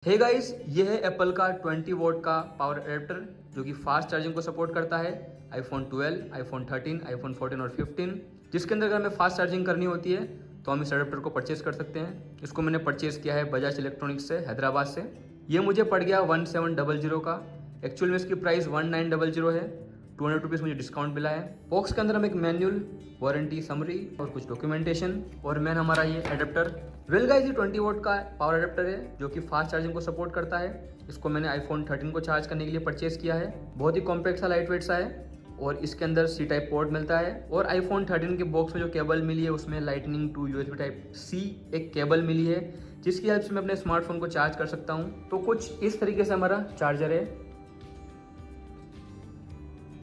Hey guys, ये है Apple का 20 वोट का पावर एडेप्टर जो कि फास्ट चार्जिंग को सपोर्ट करता है। आईफोन 12, आईफोन 13, आईफोन 14 और 15, जिसके अंदर अगर हमें फास्ट चार्जिंग करनी होती है तो हम इस एडेप्टर को परचेज कर सकते हैं। इसको मैंने परचेज किया है बजाज इलेक्ट्रॉनिक्स से, हैदराबाद से। ये मुझे पड़ गया 1700 का। एक्चुअल में इसकी प्राइस 1900 है। 200 रुपीज़ मुझे डिस्काउंट मिला है। बॉक्स के अंदर हम एक मैनुअल, वारंटी समरी और कुछ डॉक्यूमेंटेशन और मैन हमारा ये एडेप्टर। वेल गाइस, ये 20 वोट का पावर एडेप्टर है जो कि फास्ट चार्जिंग को सपोर्ट करता है। इसको मैंने आईफोन 13 को चार्ज करने के लिए परचेज किया है। बहुत ही कॉम्पैक्ट सा, लाइट वेट सा है और इसके अंदर सी टाइप पोर्ट मिलता है। और आईफोन 13 के बॉक्स में जो केबल मिली है उसमें lightning to USB type C एक केबल मिली है, जिसकी हेल्प से मैं अपने स्मार्टफोन को चार्ज कर सकता हूँ। तो कुछ इस तरीके से हमारा चार्जर है।